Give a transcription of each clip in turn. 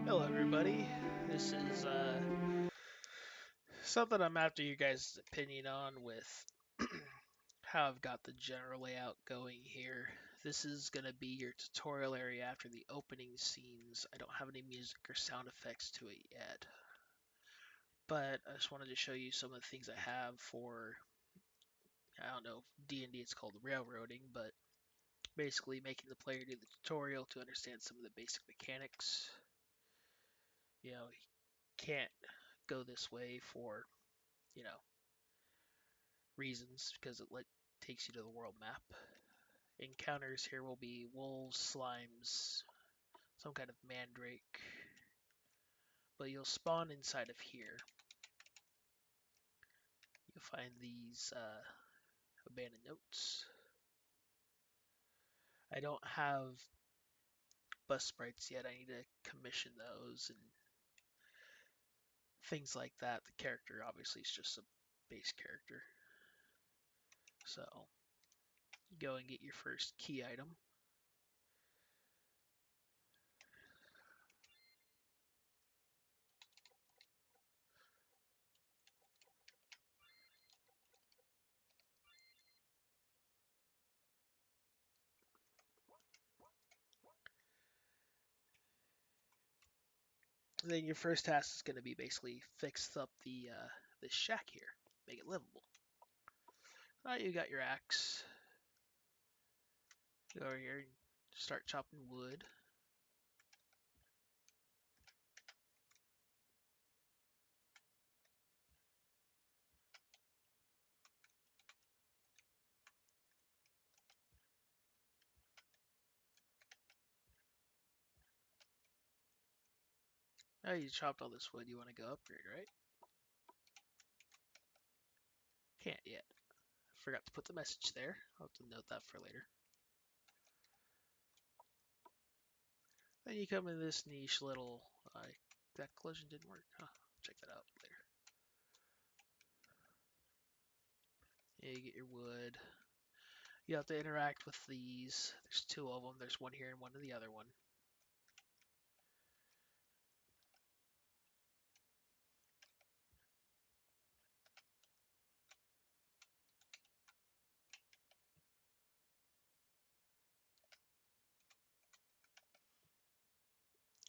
Hello, everybody. This is something I'm after you guys' opinion on with how I've got the general layout going here. This is going to be your tutorial area after the opening scenes. I don't have any music or sound effects to it yet, but I just wanted to show you some of the things I have for, I don't know, D&D it's called railroading, but basically making the player do the tutorial to understand some of the basic mechanics. You know, you can't go this way for, you know, reasons because it takes you to the world map. Encounters here will be wolves, slimes, some kind of mandrake, but you'll spawn inside of here. You'll find these abandoned notes. I don't have bus sprites yet. I need to commission those and things like that. The character obviously is just a base character. So you go and get your first key item. Then your first task is going to be basically fix up the shack here, make it livable. You got your axe. Go over here and start chopping wood. Now you chopped all this wood, you want to go upgrade, right? Can't yet. Forgot to put the message there. I'll have to note that for later. Then you come in this niche little... that collision didn't work. Huh, check that out later. Yeah, you get your wood. You have to interact with these. There's two of them. There's one here and one in the other one.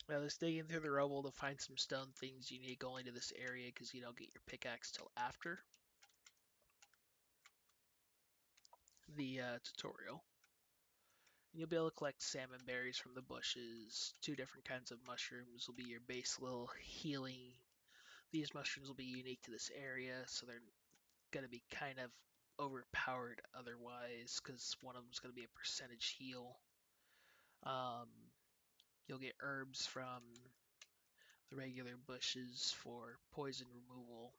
Now, this digging through the rubble to find some stone things, you need to go into this area because you don't get your pickaxe till after the tutorial. And you'll be able to collect salmon berries from the bushes. Two different kinds of mushrooms will be your base little healing. These mushrooms will be unique to this area, so they're going to be kind of overpowered otherwise, because one of them is going to be a percentage heal. You'll get herbs from the regular bushes for poison removal.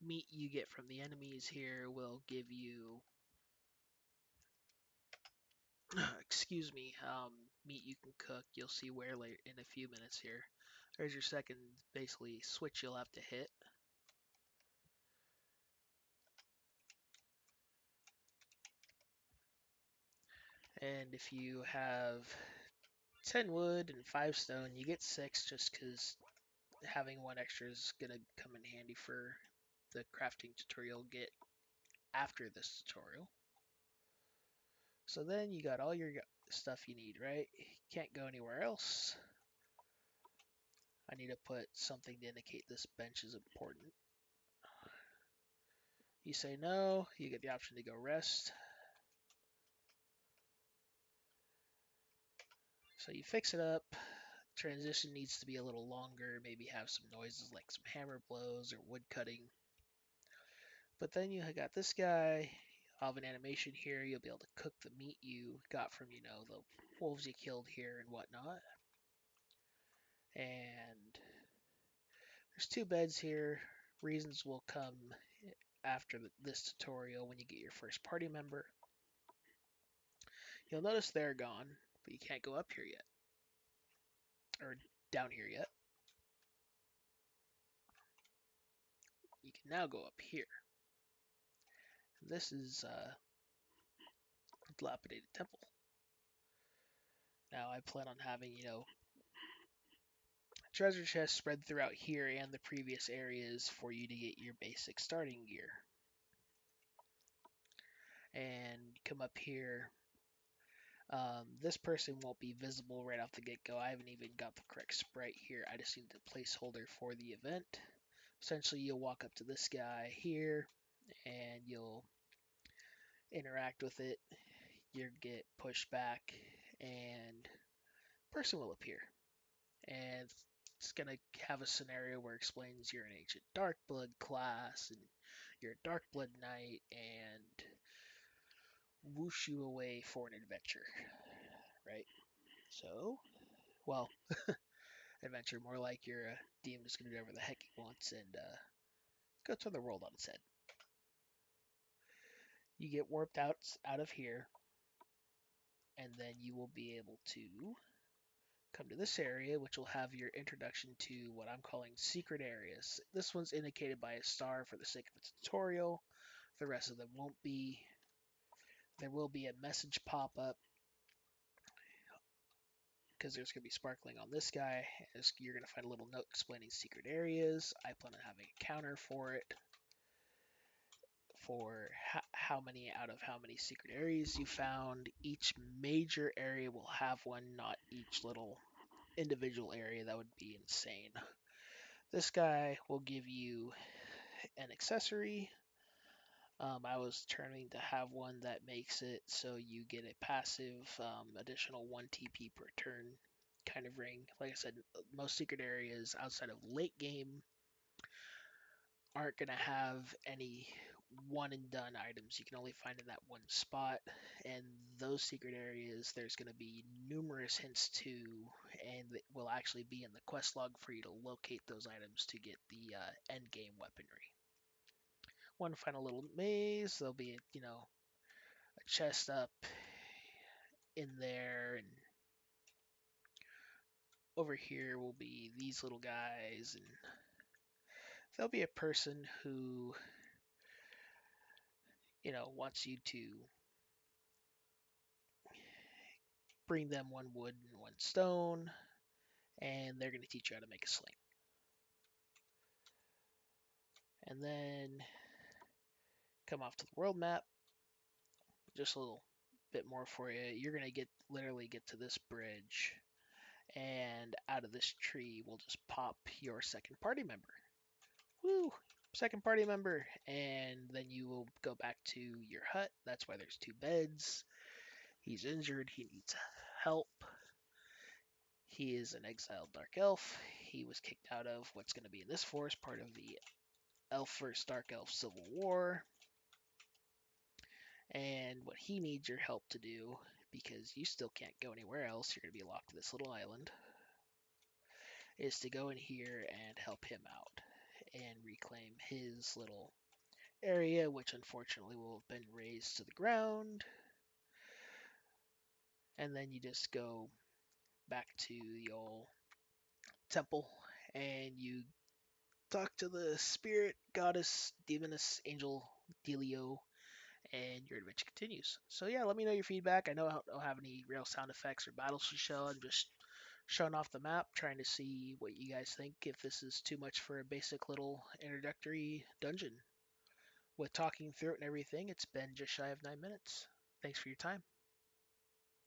Meat you get from the enemies here will give you excuse me, meat you can cook. You'll see where later in a few minutes here. There's your second, basically, switch you'll have to hit. And if you have 10 wood and 5 stone, you get 6 just because having 1 extra is going to come in handy for the crafting tutorial get after this tutorial. So then you got all your stuff you need, right? Can't go anywhere else. I need to put something to indicate this bench is important. You say no, you get the option to go rest. So you fix it up. Transition needs to be a little longer, maybe have some noises like some hammer blows or wood cutting. But then you got this guy. I'll have an animation here. You'll be able to cook the meat you got from, you know, the wolves you killed here and whatnot. And there's 2 beds here. Reasons will come after this tutorial when you get your first party member. You'll notice they're gone, but you can't go up here yet. Or down here yet. You can now go up here. This is a dilapidated temple. Now I plan on having, you know, Treasure chests spread throughout here and the previous areas for you to get your basic starting gear. And come up here. This person won't be visible right off the get-go. I haven't even got the correct sprite here. I just need the placeholder for the event. Essentially, you'll walk up to this guy here, and you'll interact with it. You'll get pushed back, and person will appear. And it's going to have a scenario where it explains you're an ancient Darkblood class, and you're a Darkblood knight, and whoosh you away for an adventure, right? So, well, adventure more like you're a demon who's going to do whatever the heck he wants and go turn the world on its head. You get warped out of here, and then you will be able to come to this area, which will have your introduction to what I'm calling secret areas. This one's indicated by a star for the sake of a tutorial. The rest of them won't be. There will be a message pop up because there's going to be sparkling on this guy. You're going to find a little note explaining secret areas. I plan on having a counter for it, for how many out of how many secret areas you found. Each major area will have one, not each little individual area. That would be insane. This guy will give you an accessory. I was turning to have one that makes it so you get a passive additional 1 TP per turn kind of ring. Like I said, most secret areas outside of late game aren't going to have any one and done items you can only find in that one spot. And those secret areas, there's going to be numerous hints to, and it will actually be in the quest log for you to locate those items to get the end game weaponry. One final little maze, there'll be, a chest up in there, and over here will be these little guys, and there'll be a person who, wants you to bring them 1 wood and 1 stone, and they're going to teach you how to make a sling. And then come off to the world map, just a little bit more for you. You're going to literally get to this bridge, and out of this tree will just pop your second party member. Woo! Second party member, and then you will go back to your hut. That's why there's 2 beds. He's injured, he needs help. He is an exiled dark elf. He was kicked out of what's going to be in this forest, part of the elf versus dark elf civil war. And what he needs your help to do, because you still can't go anywhere else, you're going to be locked to this little island, is to go in here and help him out and reclaim his little area, which unfortunately will have been razed to the ground. And then you just go back to the old temple and you talk to the spirit, goddess, demoness, angel, Delio, and your adventure continues. So yeah, let me know your feedback. I know I don't have any real sound effects or battles to show. I'm just showing off the map, trying to see what you guys think, if this is too much for a basic little introductory dungeon. With talking through it and everything, it's been just shy of 9 minutes. Thanks for your time.